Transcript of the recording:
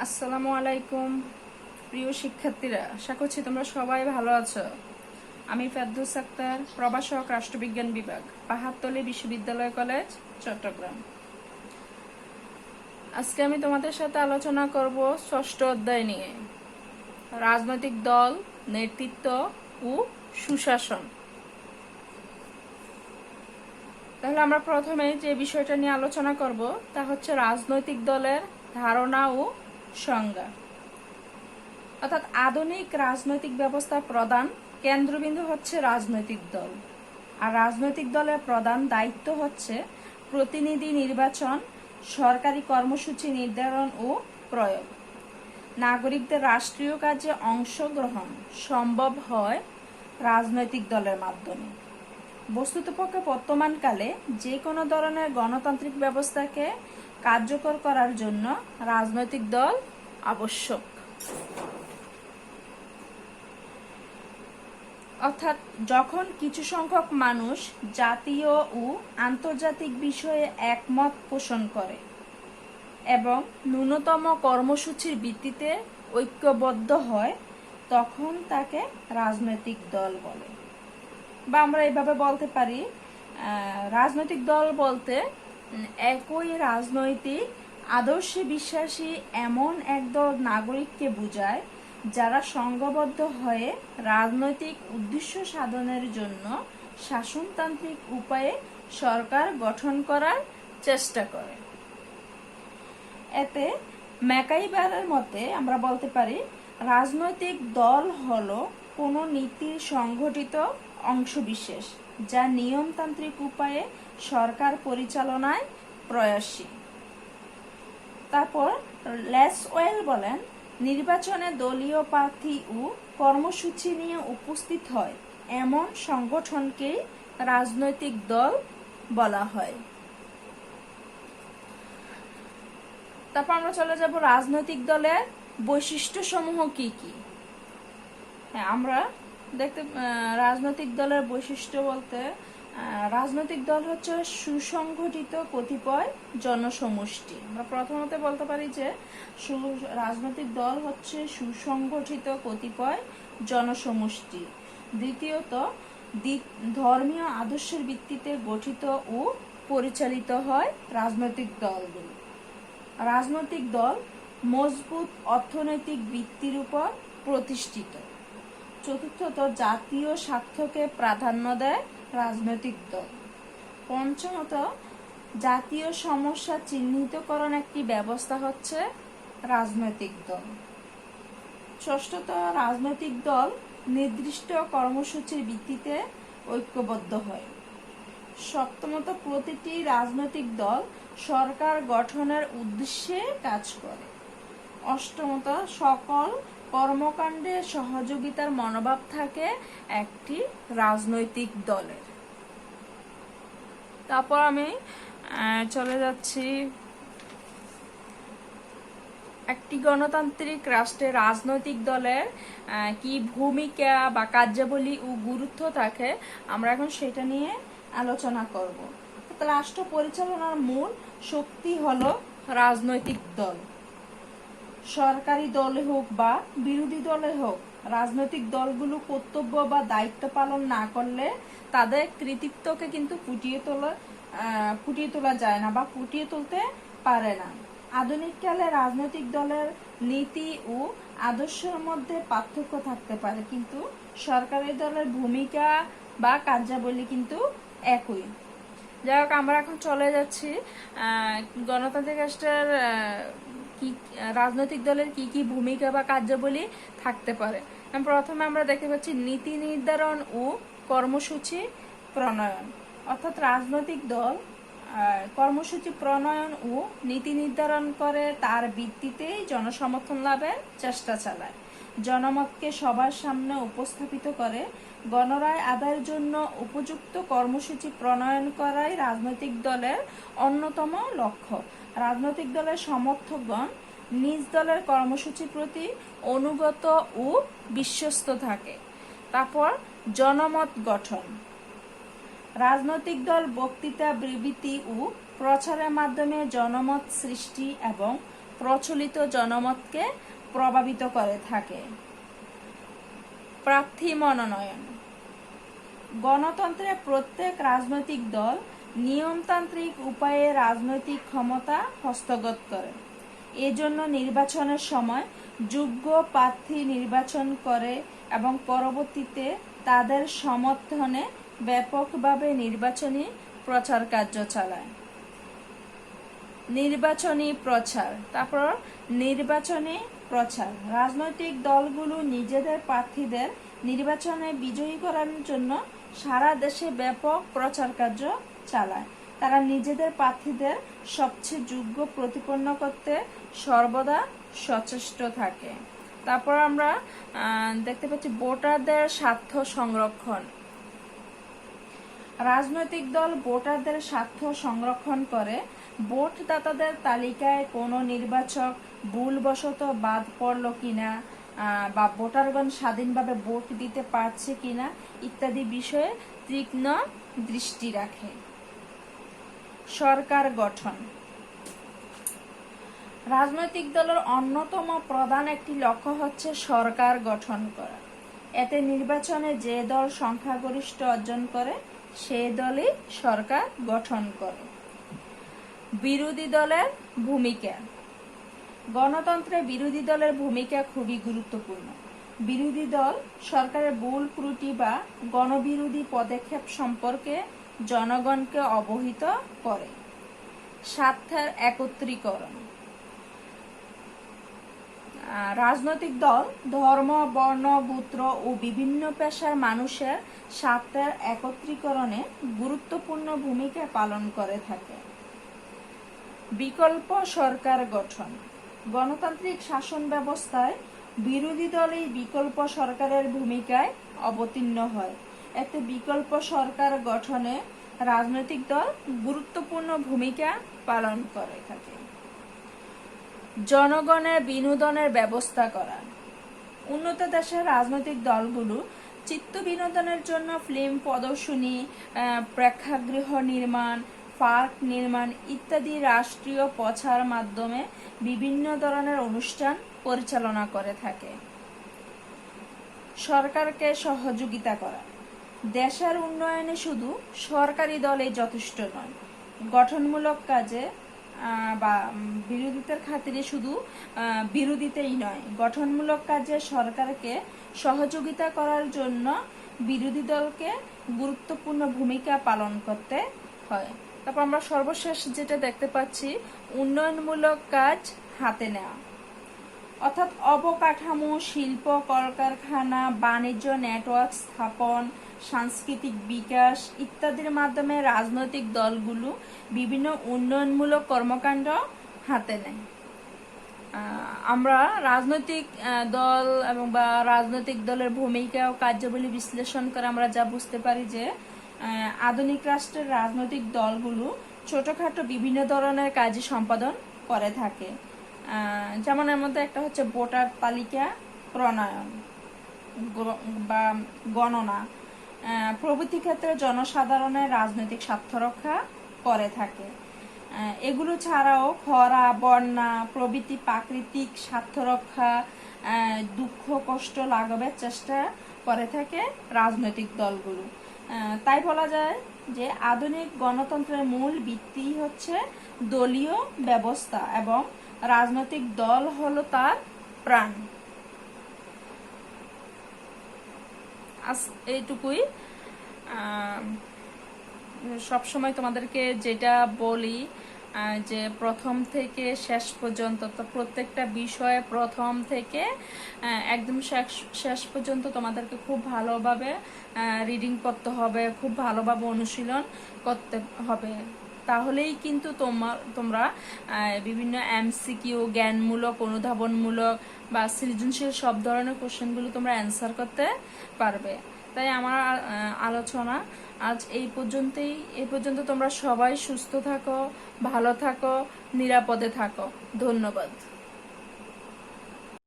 আসসালামু আলাইকুম প্রিয় শিক্ষার্থীরা, আশা করছি তোমরা সবাই ভালো আছো। আমি ফেরদৌস আক্তার, প্রভাষক, রাষ্ট্রবিজ্ঞান বিভাগ, পাহাড়তলী বিশ্ববিদ্যালয় কলেজ, চট্টগ্রাম। আজকে আমি তোমাদের সাথে আলোচনা করব ষষ্ঠ অধ্যায় নিয়ে, রাজনৈতিক দল, নেতৃত্ব ও সুশাসন। তাহলে আমরা প্রথমে যে বিষয়টা নিয়ে আলোচনা করব তা হচ্ছে রাজনৈতিক দলের ধারণা ও সংজ্ঞা। অর্থাৎ আধুনিক রাজনৈতিক ব্যবস্থার প্রধান কেন্দ্রবিন্দু হচ্ছে রাজনৈতিক দল, আর রাজনৈতিক দলের প্রধান দায়িত্ব হচ্ছে প্রতিনিধি নির্বাচন, সরকারি কর্মসূচি নির্ধারণ ও প্রয়োগ। নাগরিকদের রাষ্ট্রীয় কাজে অংশগ্রহণ সম্ভব হয় রাজনৈতিক দলের মাধ্যমে। বস্তুতপক্ষে বর্তমানকালে যে কোনো ধরনের গণতান্ত্রিক ব্যবস্থাকে কার্যকর করার জন্য রাজনৈতিক দল আবশ্যক। অর্থাৎ যখন কিছু সংখ্যক মানুষ জাতীয় ও আন্তর্জাতিক বিষয়ে একমত পোষণ করে এবং ন্যূনতম কর্মসূচির ভিত্তিতে ঐক্যবদ্ধ হয়, তখন তাকে রাজনৈতিক দল বলে। বা আমরা এইভাবে বলতে পারি, রাজনৈতিক দল বলতে একই রাজনৈতিক আদর্শে বিশ্বাসী এমন একদল নাগরিককে বোঝায় যারা সংঘবদ্ধ হয়ে রাজনৈতিক উদ্দেশ্য সাধনের জন্য শাসনতান্ত্রিক উপায়ে সরকার গঠন করার চেষ্টা করে। এতে ম্যাকাইবারের মতে আমরা বলতে পারি, রাজনৈতিক দল হলো কোনো নীতির সংগঠিত অংশবিশেষ যা নিয়মতান্ত্রিক উপায়ে সরকার পরিচালনায় প্রয়াসী। তারপর ল্যাসওয়েল বলেন, নির্বাচনে দলীয় প্রার্থী ও কর্মসূচি নিয়ে উপস্থিত হয় এমন সংগঠনকেই রাজনৈতিক দল বলা হয়। তারপর আমরা চলে যাব রাজনৈতিক দলের বৈশিষ্ট্য সমূহ কি কি। হ্যাঁ, আমরা দেখতে রাজনৈতিক দলের বৈশিষ্ট্য বলতে রাজনৈতিক দল হচ্ছে সুসংগঠিত কতিপয় জনসমষ্টি। আমরা প্রথমত বলতে পারি যে রাজনৈতিক দল হচ্ছে সুসংগঠিত কতিপয় জনসমষ্টি। দ্বিতীয়ত, ধর্মীয় আদর্শের ভিত্তিতে গঠিত ও পরিচালিত হয় রাজনৈতিক দলগুলো। রাজনৈতিক দল মজবুত অর্থনৈতিক ভিত্তির উপর প্রতিষ্ঠিত। চতুর্থত, জাতীয় স্বার্থকে প্রাধান্য দেয় রাজনৈতিক দল। পঞ্চমত, জাতীয় সমস্যা চিহ্নিতকরণ একটি ব্যবস্থা হচ্ছে রাজনৈতিক দল। ষষ্ঠত, রাজনৈতিক দল নির্দিষ্ট কর্মসূচির ভিত্তিতে ঐক্যবদ্ধ হয়। সপ্তমত, প্রতিটি রাজনৈতিক দল সরকার গঠনের উদ্দেশ্যে কাজ করে। অষ্টমত, সকল কর্মকাণ্ডে সহযোগিতার মনোভাব থাকে একটি রাজনৈতিক দলের। তারপর আমি চলে যাচ্ছি, একটি গণতান্ত্রিক রাষ্ট্রে রাজনৈতিক দলের কি ভূমিকা বা কার্যাবলী ও গুরুত্ব থাকে, আমরা এখন সেটা নিয়ে আলোচনা করব। রাষ্ট্র পরিচালনার মূল শক্তি হলো রাজনৈতিক দল। সরকারি দলে হোক বা বিরোধী দলে হোক, রাজনৈতিক দলগুলো কর্তব্য বা দায়িত্ব পালন না করলে তাদের কৃতিত্বকে কিন্তু ফুটিয়ে তোলা যায় না বা ফুটিয়ে তুলতে পারে না। আধুনিক কালে রাজনৈতিক দলের নীতি ও আদর্শের মধ্যে পার্থক্য থাকতে পারে, কিন্তু সরকারি দলের ভূমিকা বা কার্যাবলী কিন্তু একই। যাই হোক, আমরা এখন চলে যাচ্ছি গণতান্ত্রিক রাষ্ট্রের রাজনৈতিক দলের কি কি ভূমিকা বা কার্যাবলী থাকতে পারে। প্রথমে আমরা দেখতে পাচ্ছি নীতি নির্ধারণ ও কর্মসূচি প্রণয়ন। অর্থাৎ রাজনৈতিক দল কর্মসূচি প্রণয়ন ও নীতি নির্ধারণ করে, তার ভিত্তিতেই জনসমর্থন লাভের চেষ্টা চালায়। জনমতকে সবার সামনে উপস্থাপিত করে গণরায় আদায়ের জন্য উপযুক্ত কর্মসূচি প্রণয়ন করাই রাজনৈতিক দলের অন্যতম লক্ষ্য। রাজনৈতিক দলের সমর্থকগণ নিজ দলের কর্মসূচির প্রতি অনুগত ও বিশ্বস্ত থাকে। তারপর জনমত গঠন। রাজনৈতিক দল বক্তৃতা, বিবৃতি ও প্রচারের মাধ্যমে জনমত সৃষ্টি এবং প্রচলিত জনমতকে প্রভাবিত করে থাকে। প্রার্থী মনোনয়ন। গণতন্ত্রে প্রত্যেক রাজনৈতিক দল নিয়মতান্ত্রিক উপায়ে রাজনৈতিক ক্ষমতা হস্তগত করে। এজন্য নির্বাচনের সময় যোগ্য প্রার্থী নির্বাচন করে এবং পরবর্তীতে তাদের সমর্থনে ব্যাপকভাবে নির্বাচনী প্রচার কার্য চালায়। নির্বাচনী প্রচার। তারপর নির্বাচনী প্রচার। রাজনৈতিক দলগুলো নিজেদের প্রার্থীদের নির্বাচনে বিজয়ী করার জন্য সারা দেশে ব্যাপক প্রচার কার্য চালায়। তারা নিজেদের প্রার্থীদের সবচেয়ে যোগ্য প্রতিপন্ন করতে সর্বদা সচেষ্ট থাকে। তারপর আমরা দেখতে পাচ্ছি ভোটারদের স্বার্থ সংরক্ষণ। রাজনৈতিক দল ভোটারদের স্বার্থ সংরক্ষণ করে। ভোটদাতাদের তালিকায় কোনো নির্বাচক ভুলবশত বাদ পড়ল কিনা বা ভোটারগণ স্বাধীনভাবে ভোট দিতে পারছে কিনা ইত্যাদি বিষয়ে তীক্ষ্ণ দৃষ্টি রাখে। সরকার গঠন। রাজনৈতিক দলের অন্যতম প্রধান একটি লক্ষ্য হচ্ছে সরকার গঠন করা। এতে নির্বাচনে যে দল সংখ্যাগরিষ্ঠ অর্জন করে সে দলই সরকার গঠন করে। বিরোধী দলের ভূমিকা। গণতন্ত্রে বিরোধী দলের ভূমিকা খুবই গুরুত্বপূর্ণ। বিরোধী দল সরকারের ভুল ত্রুটি বা গণবিরোধী পদক্ষেপ সম্পর্কে জনগণকে অবহিত করে। স্বার্থের একত্রীকরণ। রাজনৈতিক দল ধর্ম, বর্ণ, গোত্র ও বিভিন্ন পেশার মানুষের স্বার্থের একত্রীকরণে গুরুত্বপূর্ণ ভূমিকা পালন করে থাকে। বিকল্প সরকার গঠন। গণতান্ত্রিক শাসন ব্যবস্থায় বিরোধী দল এই বিকল্প সরকারের ভূমিকায় অবতীর্ণ হয়। এতে বিকল্প সরকার গঠনে রাজনৈতিক দল গুরুত্বপূর্ণ ভূমিকা পালন করে থাকে। জনগণের বিনোদনের ব্যবস্থা করা। উন্নত দেশের রাজনৈতিক দলগুলো চিত্ত বিনোদনের জন্য ফিল্ম প্রদর্শনী, প্রেক্ষাগৃহ নির্মাণ, পার্ক নির্মাণ ইত্যাদি রাষ্ট্রীয় প্রচার মাধ্যমে বিভিন্ন ধরনের অনুষ্ঠান পরিচালনা করে থাকে। সরকারকে সহযোগিতা করা। দেশের উন্নয়নে শুধু সরকারি দলই যথেষ্ট নয়, গঠনমূলক কাজে বা বিরোধিতার খাতিরে শুধু বিরোধিতাই নয়, গঠনমূলক কাজে সরকারকে সহযোগিতা করার জন্য বিরোধী দলকে গুরুত্বপূর্ণ ভূমিকা পালন করতে হয়। তারপর আমরা সর্বশেষ যেটা দেখতে পাচ্ছি, উন্নয়নমূলক কাজ হাতে নেওয়া, অর্থাৎ অবকাঠামো, শিল্প, কলকারখানা, বাণিজ্য নেটওয়ার্ক স্থাপন, সাংস্কৃতিক বিকাশ ইত্যাদির মাধ্যমে রাজনৈতিক দলগুলো বিভিন্ন উন্নয়নমূলক কর্মকাণ্ড হাতে নেয়। আমরা রাজনৈতিক দল এবং বা রাজনৈতিক দলের ভূমিকা ও কার্যাবলী বিশ্লেষণ করে আমরা যা বুঝতে পারি যে আধুনিক রাষ্ট্রের রাজনৈতিক দলগুলো ছোটখাটো বিভিন্ন ধরনের কাজই সম্পাদন করে থাকে। যেমন এর মধ্যে একটা হচ্ছে ভোটার তালিকা প্রণয়ন বা গণনা প্রভৃতি ক্ষেত্রে জনসাধারণের রাজনৈতিক স্বার্থ রক্ষা করে থাকে। এগুলো ছাড়াও খরা, বন্যা প্রভৃতি প্রাকৃতিক স্বার্থ রক্ষা, দুঃখ কষ্ট লাঘবের চেষ্টা করে থাকে রাজনৈতিক দলগুলো। তাই বলা যায় যে আধুনিক গণতন্ত্রের মূল ভিত্তি হচ্ছে দলীয় ব্যবস্থা এবং রাজনৈতিক দল হলো তার প্রাণ। এইটুকুই। সবসময় তোমাদেরকে যেটা বলি যে প্রথম থেকে শেষ পর্যন্ত, তো প্রত্যেকটা বিষয়ে প্রথম থেকে একদম শেষ পর্যন্ত তোমাদেরকে খুব ভালোভাবে রিডিং করতে হবে, খুব ভালোভাবে অনুশীলন করতে হবে। তাহলেই কিন্তু তোমরা বিভিন্ন এমসিকিউ, জ্ঞানমূলক, অনুধাবনমূলক বা সৃজনশীল সব ধরনের কোশ্চেনগুলো তোমরা অ্যান্সার করতে পারবে। তাই আমার আলোচনা আজ এই পর্যন্ত। তোমরা সবাই সুস্থ থাকো, ভালো থাকো, নিরাপদে থাকো। ধন্যবাদ।